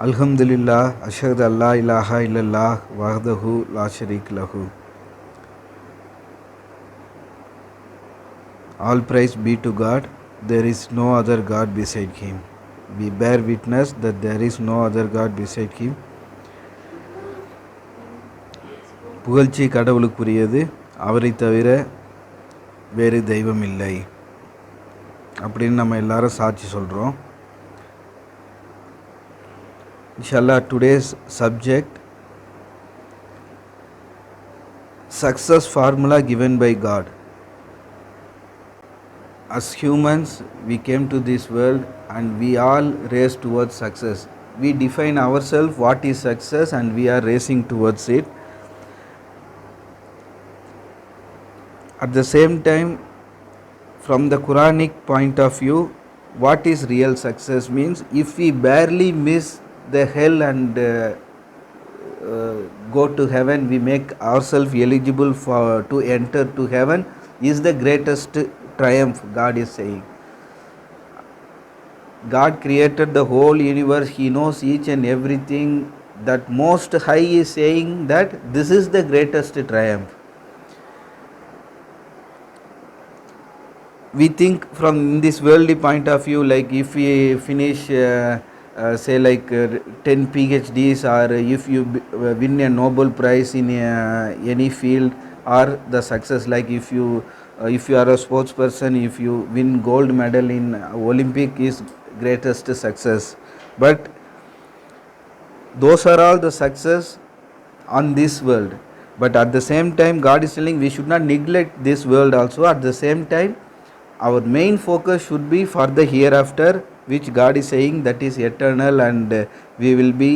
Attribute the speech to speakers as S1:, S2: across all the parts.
S1: Alhamdulillah, ashhadu an la ilaha illallah wahdahu la sharika lahu. All praise be to God. There is no other God beside Him. We bear witness that there is no other God beside Him. புகழ்ச்சி கடவுளுக்குரியது, அவரை தவிர வேறு தெய்வம் இல்லை அப்படின்னு நம்ம எல்லாரும் சாட்சி சொல்கிறோம். Inshallah, today's subject, success formula given by God. As humans, we came to this world and we all race towards success. We define ourselves what is success and we are racing towards it. At the same time, from the Quranic point of view, what is real success means if we barely miss the hell and go to heaven, we make ourselves eligible to enter to heaven, is the greatest triumph, God is saying. God created the whole universe, He knows each and everything. That Most High is saying that this is the greatest triumph. We think from this worldly point of view, like if we finish say like 10 PhDs, or if you win a Nobel Prize in any field, or the success, like if you are a sports person, if you win gold medal in Olympic, is greatest success. But those are all the success on this world. But at the same time, God is telling we should not neglect this world also. At the same time, our main focus should be for the hereafter, which God is saying that is eternal, and we will be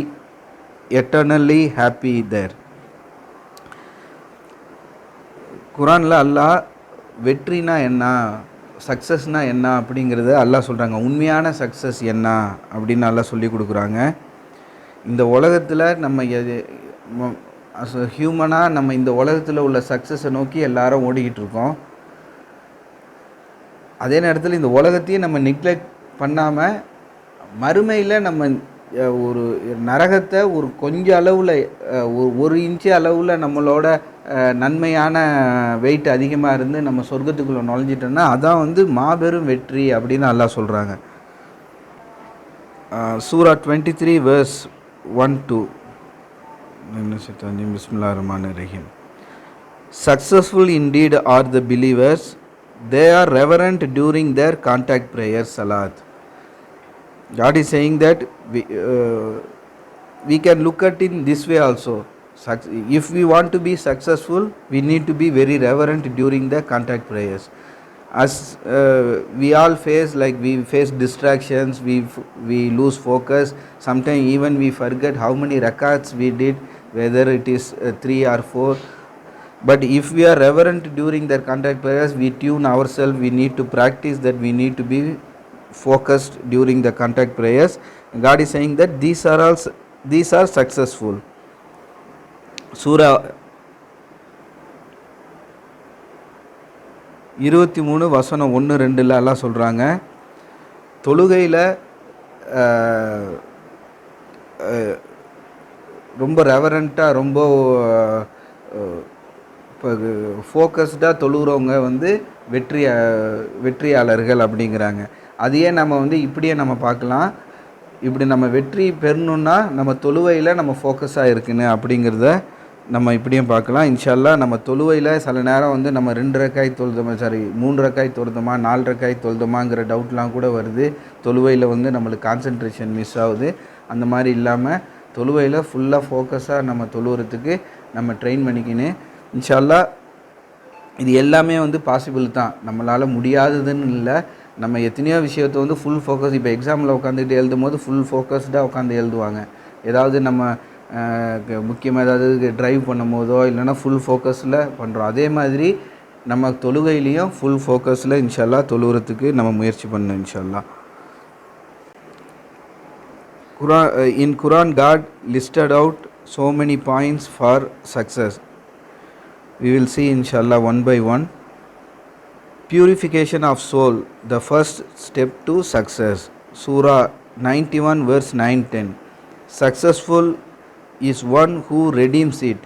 S1: eternally happy there. குரானில் அல்லாஹ் வெற்றினா என்ன, சக்ஸஸ்னா என்ன அப்படிங்கிறத அல்லாஹ் சொல்கிறாங்க. உண்மையான success என்ன அப்படின்னு அல்லாஹ் சொல்லி கொடுக்குறாங்க. இந்த உலகத்தில் நம்ம ஹியூமனாக நம்ம இந்த உலகத்தில் உள்ள சக்ஸஸை நோக்கி எல்லாரும் ஓடிக்கிட்டு இருக்கோம். அதே நேரத்தில் இந்த உலகத்தையும் நம்ம நெக்லெக்ட் பண்ணாமல் மறுமையில் நம்ம ஒரு நரகத்தை ஒரு கொஞ்சம் அளவில், ஒரு இன்ச்சு அளவில் நம்மளோட நன்மையான வெயிட் அதிகமாக இருந்து நம்ம சொர்க்கத்துக்குள்ளே நுழைஞ்சிட்டோன்னா அதான் மாபெரும் வெற்றி அப்படின்னு அல்லாஹ் சொல்கிறாங்க. சூரா 23 verse 1-2. Bismillahir-Rahmanir-Rahim. Successful indeed are the believers. They are reverent during their contact prayer salat. God is saying that we can look at it in this way also. If we want to be successful, we need to be very reverent during the contact prayers. As we all face, like we face distractions, we lose focus. Sometimes even we forget how many rakats we did, whether it is 3 or 4. But if we are reverent during their contact prayers, we tune ourselves, we need to practice that, we need to be focused during the contact prayers. God is saying that these are successful. Surah 23 வசனம் 1-2 எல்லாம் சொல்கிறாங்க, தொழுகையில் ரொம்ப ரெவரண்ட்டாக, ரொம்ப இப்போ ஃபோக்கஸ்டாக தொழுகிறவங்க வெற்றியாளர்கள் அப்படிங்கிறாங்க. அதையே நம்ம இப்படியே நம்ம பார்க்கலாம். இப்படி நம்ம வெற்றி பெறணுன்னா நம்ம தொழுவையில் நம்ம ஃபோக்கஸாக இருக்குன்னு அப்படிங்கிறத நம்ம இப்படியும் பார்க்கலாம். இன்ஷால்லா நம்ம தொழுவையில் சில நேரம் நம்ம 2 ரக்காய் தொழுதோமா, 3 ரக்காய் தொழுதோமா, 4 ரக்காய் தொழுதோமாங்கிற டவுட்லாம் கூட வருது. தொழுவையில் நம்மளுக்கு கான்சன்ட்ரேஷன் மிஸ் ஆகுது. அந்த மாதிரி இல்லாமல் தொழுவையில் ஃபுல்லாக ஃபோக்கஸாக நம்ம தொழுவுறதுக்கு நம்ம ட்ரெயின் பண்ணிக்கின்னு இன்ஷால்லா இது எல்லாமே பாசிபிள் தான். நம்மளால் முடியாததுன்னு இல்லை. நம்ம எத்தனையோ விஷயத்தை ஃபுல் ஃபோக்கஸ், இப்போ எக்ஸாமில் உட்காந்துக்கிட்டு எழுதும் போது ஃபுல் ஃபோக்கஸ்டாக உட்காந்து எழுதுவாங்க. ஏதாவது நம்ம முக்கியமாக ஏதாவது ட்ரைவ் பண்ணும் போதோ இல்லைனா ஃபுல் ஃபோக்கஸில் பண்ணுறோம். அதே மாதிரி நம்ம தொழுகையிலையும் ஃபுல் ஃபோக்கஸில் இன்ஷால்லா தொழுகிறதுக்கு நம்ம முயற்சி பண்ணணும் இன்ஷால்லா. In Quran, God listed out so many points for success. We will see inshallah one by one. Purification of soul, the first step to success. Surah 91 verse 9-10. Successful is one who redeems it.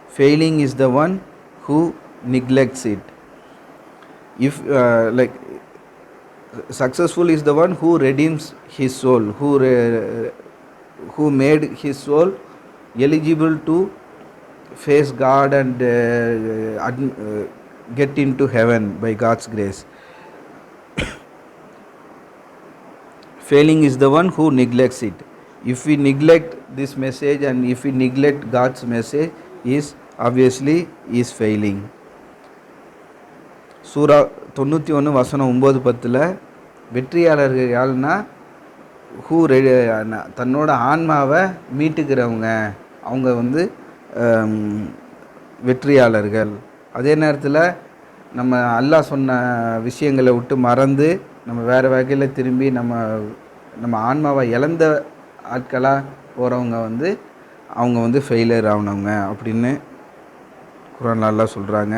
S1: Failing is the one who neglects it. If successful is the one who redeems his soul, who made his soul eligible to face God and get into heaven by God's grace. Failing is the one who neglects it. If we neglect this message and if we neglect God's message, is obviously is failing. சூரா 91 வசனம் 9-10 வெற்றியாளர்கள் யாருன்னா தன்னோட ஆன்மாவை மீட்டுக்கிறவங்க, அவங்க வந்து வெற்றியாளர்கள். அதே நேரத்தில் நம்ம அல்லாஹ் சொன்ன விஷயங்களை விட்டு மறந்து நம்ம வேறு வகையில் திரும்பி நம்ம ஆன்மாவை இழந்த ஆட்களாக போகிறவங்க வந்து அவங்க வந்து ஃபெயிலியர் ஆனவங்க அப்படின்னு குர்ஆன்ல அல்லாஹ் சொல்கிறாங்க.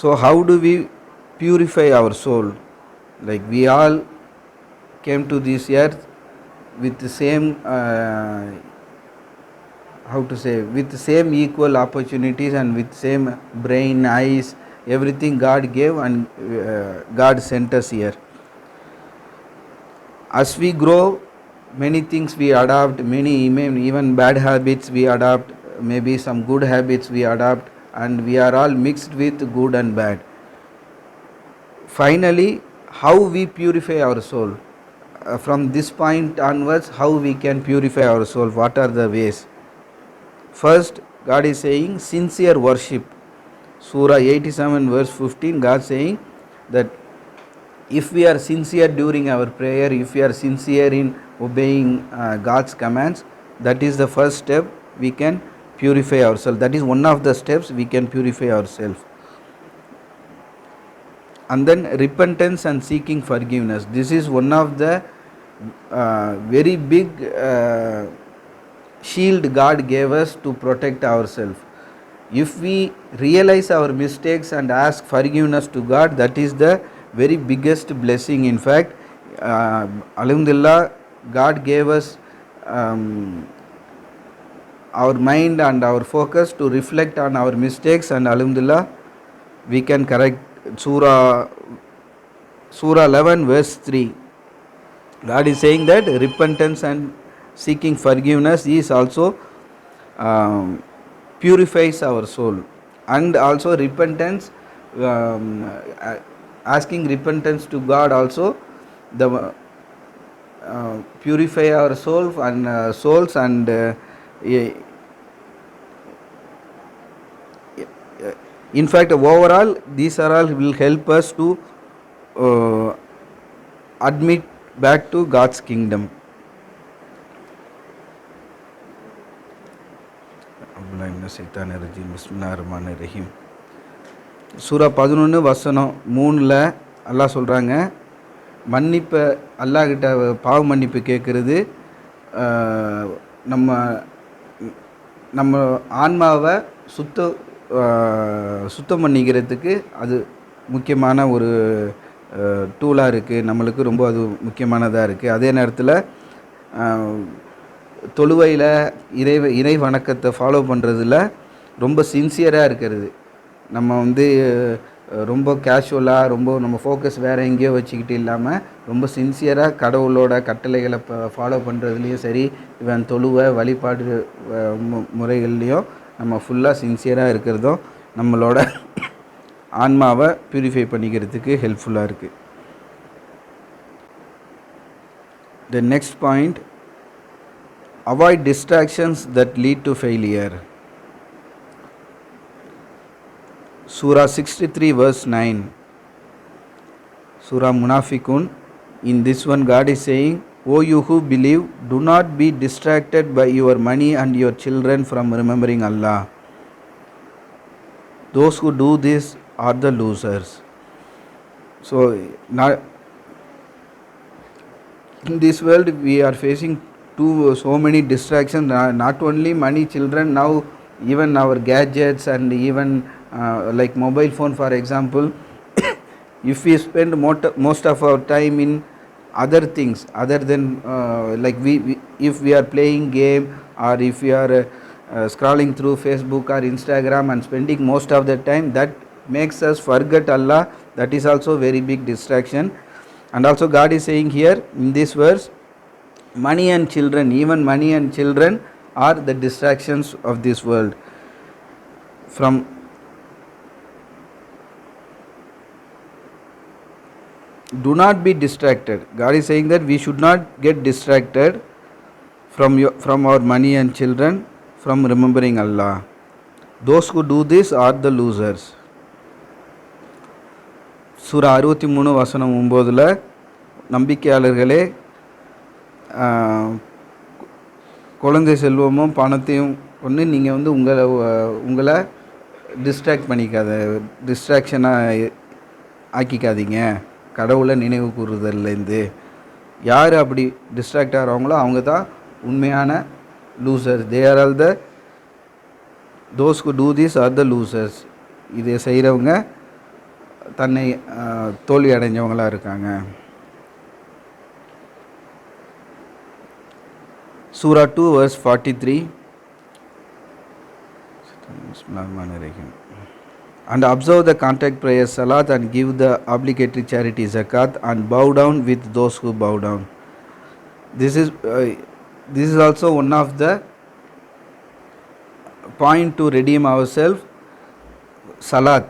S1: So how do we purify our soul? Like we all came to this earth with the same with the same equal opportunities and with same brain, eyes, everything God gave, and God sent us here. As we grow, many things we adopt, even bad habits we adopt, maybe some good habits we adopt, and we are all mixed with good and bad. Finally, how we purify our soul? From this point onwards, how we can purify our soul? What are the ways? First, God is saying sincere worship. Surah 87 verse 15, God saying that if we are sincere during our prayer, if we are sincere in obeying God's commands, that is the first step we can purify ourselves. That is one of the steps we can purify ourselves. And then repentance and seeking forgiveness. This is one of the very big shield God gave us to protect ourselves. If we realize our mistakes and ask forgiveness to God, that is the very biggest blessing. In fact, alhamdulillah, God gave us our mind and our focus to reflect on our mistakes, and alhamdulillah we can correct. Surah 11 verse 3, God is saying that repentance and seeking forgiveness is also purifies our soul. And also repentance, asking repentance to God also the purify our soul and souls, and in fact overall these are all will help us to admit back to God's kingdom. பிஸ்மில்லாஹிர்ரஹ்மானிர்ரஹீம். சூரா 11 வசனம் 3ல் அல்லாஹ் சொல்கிறாங்க, மன்னிப்பை அல்லாஹ்கிட்ட பாவ மன்னிப்பு கேட்குறது நம்ம ஆன்மாவை சுத்தம் பண்ணிக்கிறதுக்கு அது முக்கியமான ஒரு டூலாக இருக்குது, நம்மளுக்கு ரொம்ப அது முக்கியமானதாக இருக்குது. அதே நேரத்தில் தொழுவையில் இறை வணக்கத்தை ஃபாலோ பண்ணுறதுல ரொம்ப சின்சியராக இருக்கிறது. நம்ம வந்து ரொம்ப கேஷுவலாக நம்ம ஃபோக்கஸ் வேறு எங்கேயோ வச்சுக்கிட்டு இல்லாமல் ரொம்ப சின்சியராக கடவுளோட கட்டளைகளை ஃபாலோ பண்ணுறதுலேயும் சரி, இவன் தொழுவை வழிபாடு முறைகள்லேயும் நம்ம ஃபுல்லாக சின்சியராக இருக்கிறதும் நம்மளோட ஆன்மாவை ப்யூரிஃபை பண்ணிக்கிறதுக்கு ஹெல்ப்ஃபுல்லாக இருக்குது. The next point, avoid distractions that lead to failure. Surah 63 verse 9, Surah Munafiqun. In this one God is saying, O you who believe, do not be distracted by your money and your children from remembering Allah. Those who do this are the losers. So in this world we are facing so many distractions, not only money, children, now even our gadgets, and even like mobile phone for example. If we spend most of our time in other things other than like if we are playing game, or if we are scrolling through Facebook or Instagram and spending most of the time, that makes us forget Allah. That is also very big distraction. And also God is saying here in this verse, money and children, even money and children are the distractions of this world. From do not be distracted. God is saying that we should not get distracted from our money and children, from remembering Allah. Those who do this are the losers. சூரா 63 வசனம் 9 நம்பிக்கையாளர்களே, குழந்தை செல்வமும் பணத்தையும் ஒன்று நீங்கள் உங்களை distract டிஸ்ட்ராக்ஷனாக ஆக்கிக்காதீங்க கடவுளை நினைவு கூறுதல்லேருந்து. யார் அப்படி டிஸ்ட்ராக்ட் ஆகிறவங்களோ அவங்க தான் உண்மையான losers. They are all those who do this are the losers. இதை செய்கிறவங்க தன்னை தோல்வி அடைஞ்சவங்களாக இருக்காங்க. Surah 2 verse 43. And observe the contact prayer salat and give the obligatory charity zakat and bow down with those who bow down. This is also one of the point to redeem ourselves. Salat,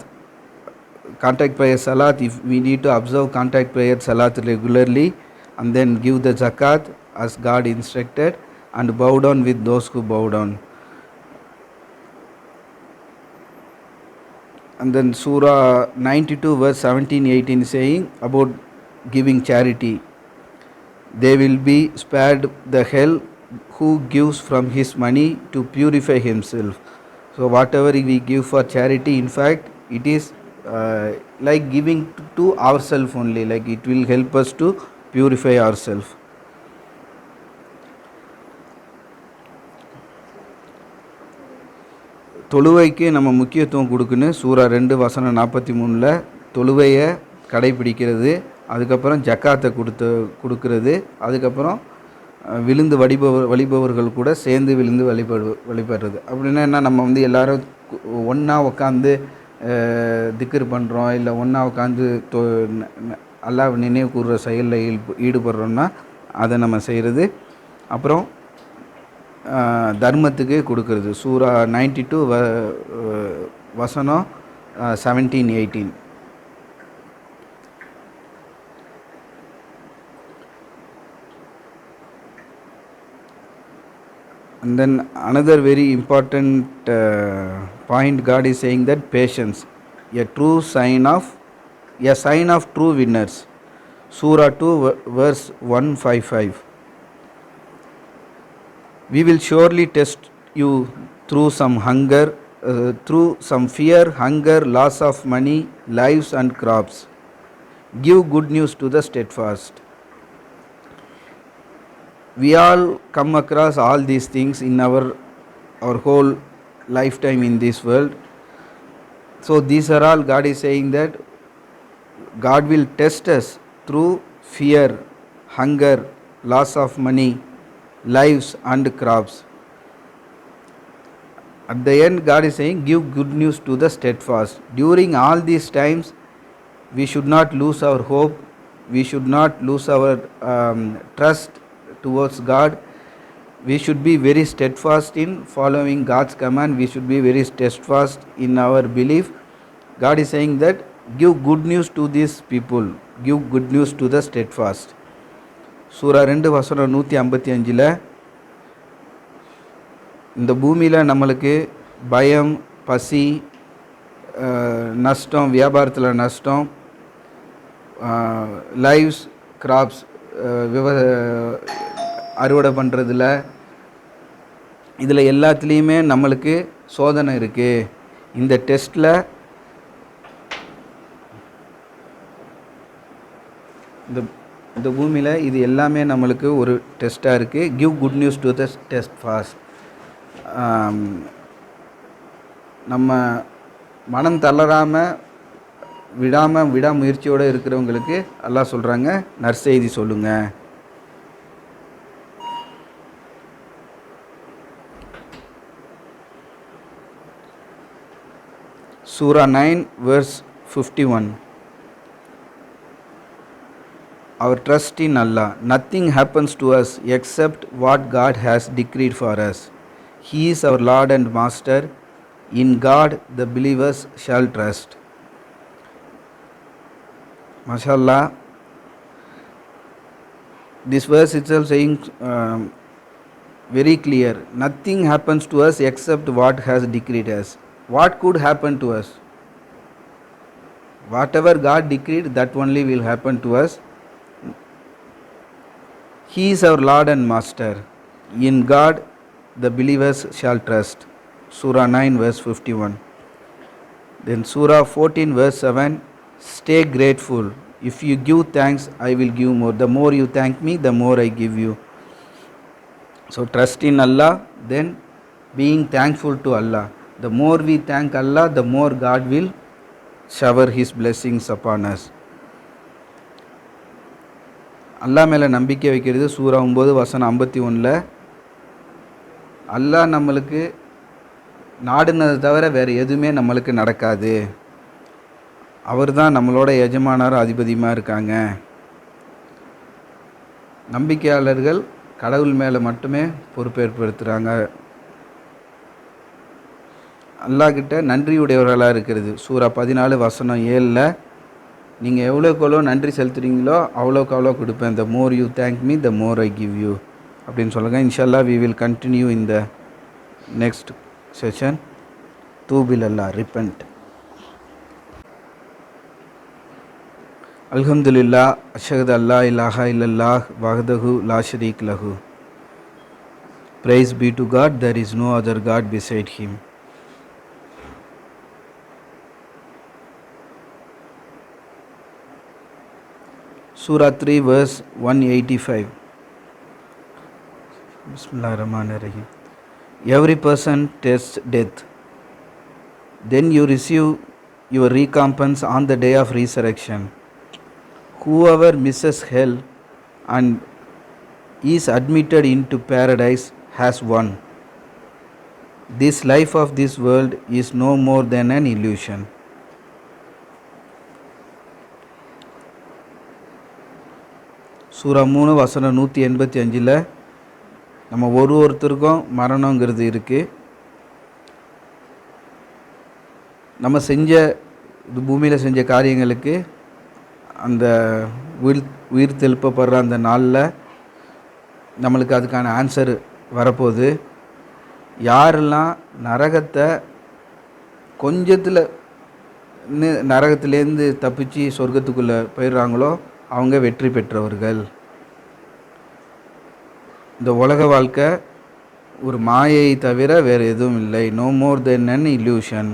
S1: contact prayer salat, if we need to observe contact prayer salat regularly and then give the zakat as God instructed and bow down with those who bow down. And then Surah 92 verse 17-18 saying about giving charity. They will be spared the hell who gives from his money to purify himself. So whatever we give for charity, in fact it is like giving to ourselves only, like it will help us to purify ourselves. தொழுவைக்கு நம்ம முக்கியத்துவம் கொடுக்கணும். சூரா 2 வசனம் 43 தொழுவையை கடைபிடிக்கிறது, அதுக்கப்புறம் ஜக்காத்தை கொடுக்கறது, அதுக்கப்புறம் விழுந்து வழிபவர்கள் கூட சேர்ந்து விழுந்து வழிபடுறது. அப்படின்னா என்ன, நம்ம எல்லோரும் ஒன்றா உட்காந்து திக்ர் பண்ணுறோம், இல்லை ஒன்றா உட்காந்து அல்லாஹ் நினைவு கூறுற செயலில் ஈடுபடுறோன்னா அதை நம்ம செய்கிறது. அப்புறம் தர்மத்துக்கு கொடுக்கறது. சூரா 92 வசனம் 17-18. And then another very important point God is saying that patience, a sign of true winners. Surah 2 verse 155. We will surely test you through some hunger, through some fear, hunger, loss of money, lives and crops. Give good news to the steadfast. We all come across all these things in our whole lifetime in this world. So these are all, God is saying that God will test us through fear, hunger, loss of money, lives and crops. At the end, God is saying, give good news to the steadfast. During all these times, we should not lose our hope, we should not lose our trust towards God. We should be very steadfast in following God's command. We should be very steadfast in our belief. God is saying that give good news to these people, give good news to the steadfast. சூரா 2 வசனம் 155 இந்த பூமியில் நம்மளுக்கு பயம், பசி, நஷ்டம், வியாபாரத்தில் நஷ்டம், lives, graphs, அறுவடை பண்ணுறதுல, இதில் எல்லாத்துலேயுமே நம்மளுக்கு சோதனை இருக்குது. இந்த டெஸ்ட்டில் இந்த பூமியில் இது எல்லாமே நம்மளுக்கு ஒரு டெஸ்ட்டாக இருக்குது. Give good news to the test fast. நம்ம மனம் தளராமல் விடாமுயற்சியோடு இருக்கிறவங்களுக்கு அல்லாஹ் சொல்கிறாங்க நற்செய்தி சொல்லுங்கள். Surah 9 verse 51. Our trust in Allah. Nothing happens to us except what God has decreed for us. He is our Lord and Master. In God the believers shall trust. MashaAllah. This verse itself saying very clear. Nothing happens to us except what has decreed us. What could happen to us? Whatever God decreed, that only will happen to us. He is our Lord and Master. In God the believers shall trust. Surah 9 verse 51. Then Surah 14 verse 7. Stay grateful. If you give thanks, I will give more. The more you thank me, the more I give you. So trust in Allah, then being thankful to Allah. The more we thank Allah, the more God will shower His blessings upon us. அல்லாஹ் மேலே நம்பிக்கை வைக்கிறது சூரா 9 வசனம் 51. அல்லாஹ் நம்மளுக்கு நாடுனதை தவிர வேறு எதுவுமே நம்மளுக்கு நடக்காது. அவர் தான் நம்மளோட எஜமானாரும் அதிபதியுமாக இருக்காங்க. நம்பிக்கையாளர்கள் கடவுள் மேலே மட்டுமே பொறுப்பேற்படுத்துகிறாங்க. அல்லாஹ்கிட்ட நன்றியுடையவர்களாக இருக்கிறது. சூரா 14 வசனம் 7. நீங்கள் எவ்வளோக்கு நன்றி செலுத்துறீங்களோ அவ்வளோக்கு அவ்வளோ கொடுப்பேன். The more you thank me the more I give you அப்படின்னு சொல்லுங்கள். இன்ஷால்லா we will continue in the next session. தூபில் அல்லா, ரிப்பெண்ட். அல்ஹம்துலில்லாஹ், அஷ்ஹது அல்லா இலாஹா இல்லல்லாஹ் வஹ்தஹு லா ஷரீக் லஹு. Praise be to God, there is no other God beside Him. Surah 3 verse 185. Bismillahirrahmanirrahim. Every person tastes death. Then you receive your recompense on the day of resurrection. Whoever misses hell and is admitted into paradise has won. This life of this world is no more than an illusion. சூரா 3 வசனம் 185. நம்ம ஒருத்தருக்கும் மரணங்கிறது இருக்குது. நம்ம பூமியில் செஞ்ச காரியங்களுக்கு அந்த உயிர் தெழுப்பப்படுற அந்த நாளில் நம்மளுக்கு அதுக்கான ஆன்சர் வரப்போகுது. யாரெல்லாம் நரகத்தை நரகத்திலேருந்து தப்பிச்சு சொர்க்கத்துக்குள்ளே போயிடுறாங்களோ அவங்க வெற்றி பெற்றவர்கள். இந்த உலக வாழ்க்கை ஒரு மாயை தவிர வேறு எதுவும் இல்லை. No more then an illusion.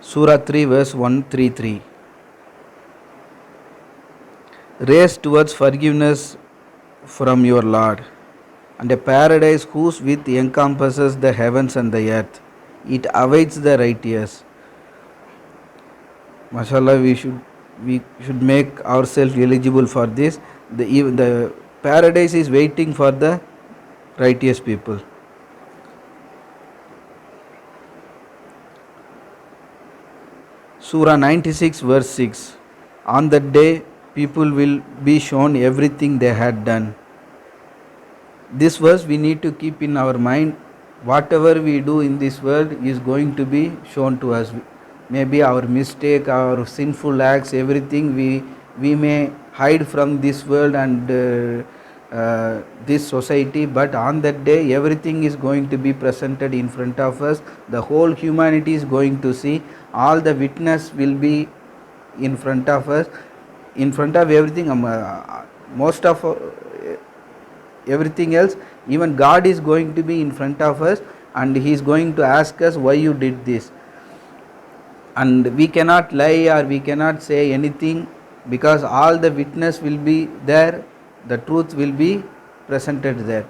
S1: Surah 3 verse 133. Race towards forgiveness from your Lord and a paradise whose width encompasses the heavens and the earth. It awaits the righteous. MashaAllah, we should make ourselves eligible for this. The paradise is waiting for the righteous people. Surah 96 verse 6. On that day people will be shown everything they had done. This verse we need to keep in our mind. Whatever we do in this world is going to be shown to us. Maybe our mistake, our sinful acts, everything we may hide from this world and this society, but on that day everything is going to be presented in front of us. The whole humanity is going to see. All the witness will be in front of us, in front of everything. Most of everything else, even God is going to be in front of us and He is going to ask us why you did this. And we cannot lie or we cannot say anything because all the witness will be there. The truth will be presented there.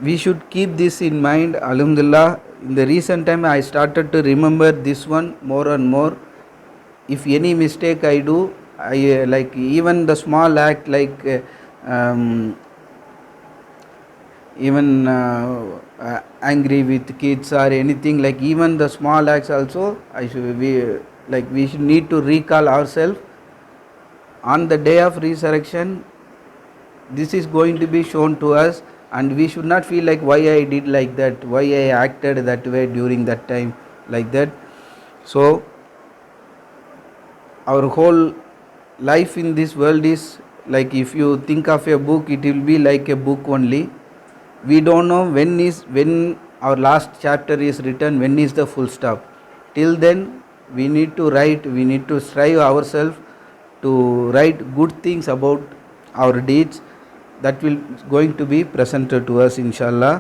S1: We should keep this in mind. Alhamdulillah, in the recent time I started to remember this one more and more. If any mistake I do, I like even the small act like even angry with kids or anything, like even the small acts also we should need to recall ourselves on the day of resurrection. This is going to be shown to us, and we should not feel like why I did like that, why I acted that way during that time, like that. So our whole life in this world is like, if you think of a book, it will be like a book only. We don't know when our last chapter is written, when is the full stop. Till then we need to write, we need to strive ourselves to write good things about our deeds, that will going to be presented to us inshallah.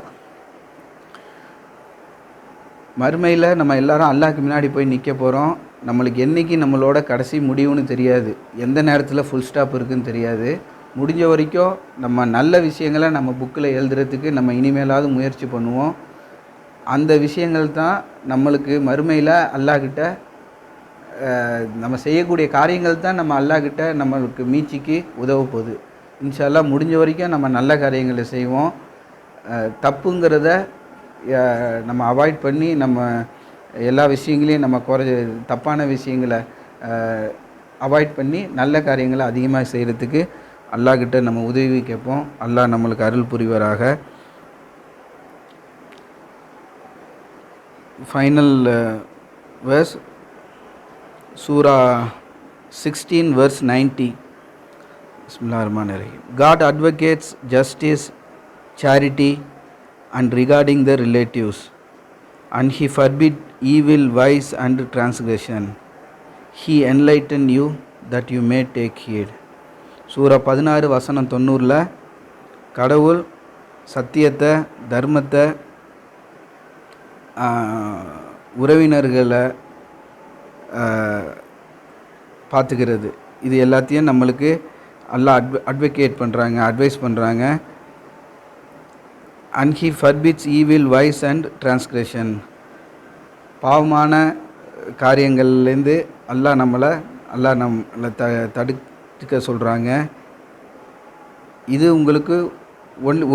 S1: மறுமையில் நம்ம எல்லாரும் அல்லாஹ்க்கு முன்னாடி போய் நிற்க போகிறோம். நம்மளுக்கு என்றைக்கு நம்மளோட கடைசி முடிவுன்னு தெரியாது, எந்த நேரத்தில் ஃபுல் ஸ்டாப் இருக்குதுன்னு தெரியாது. முடிஞ்ச வரைக்கும் நம்ம நல்ல விஷயங்களை நம்ம புக்கில் எழுதுறதுக்கு நம்ம இனிமேலாவது முயற்சி பண்ணுவோம். அந்த விஷயங்கள் தான் நம்மளுக்கு மறுமையில் அல்லாஹ்கிட்ட நம்ம செய்யக்கூடிய காரியங்கள் தான் நம்ம அல்லாஹ்கிட்ட நம்மளுக்கு மீட்சிக்கு உதவ போகுது. இன்ஷா அல்லாஹ் முடிஞ்ச வரைக்கும் நம்ம நல்ல காரியங்களை செய்வோம். தப்புங்கிறத நம்ம அவாய்ட் பண்ணி நம்ம எல்லா விஷயங்களையும் நம்ம தப்பான விஷயங்களை அவாய்ட் பண்ணி நல்ல காரியங்களை அதிகமாக செய்கிறதுக்கு அல்லாஹ்கிட்ட நம்ம உதவி கேட்போம். அல்லாஹ் நம்மளுக்கு அருள் புரிவராக. Final verse, Surah 16 verse 90. Bismillahirrahmanirrahim. God advocates justice, charity and regarding the relatives, and he forbid evil, vice and transgression. He enlighten you that you may take heed. சூரா 16 வசனம் 90. கடவுள் சத்தியத்தை, தர்மத்தை, உறவினர்களை பார்த்துக்கிறது, இது எல்லாத்தையும் நம்மளுக்கு அல்லாஹ் அட்வொகேட் பண்ணுறாங்க, அட்வைஸ் பண்ணுறாங்க. And he forbids evil, vice and transgression. பாவமான காரியங்கள்லேருந்து அல்லாஹ் நம்மளை தடுக்க சொல்கிறாங்க. இது உங்களுக்கு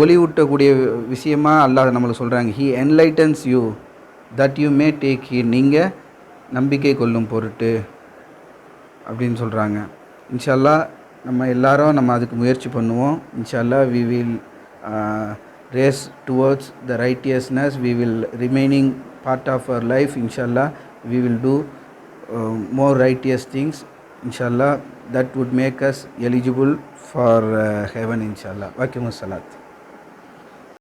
S1: ஒளிவூட்டக்கூடிய விஷயமாக அல்லாஹ் நம்மளுக்கு சொல்கிறாங்க. He enlightens you that you may take heat, நீங்கள் நம்பிக்கை கொள்ளும் பொருட்டு அப்படின்னு சொல்கிறாங்க. இன்ஷா அல்லாஹ் நம்ம எல்லாரும் நம்ம அதுக்கு முயற்சி பண்ணுவோம். இன்ஷா அல்லாஹ் we will race towards the righteousness. We will remaining part of our life, insha Allah we will do more righteous things, insha Allah, that would make us eligible for heaven, insha Allah. Waqimus salat.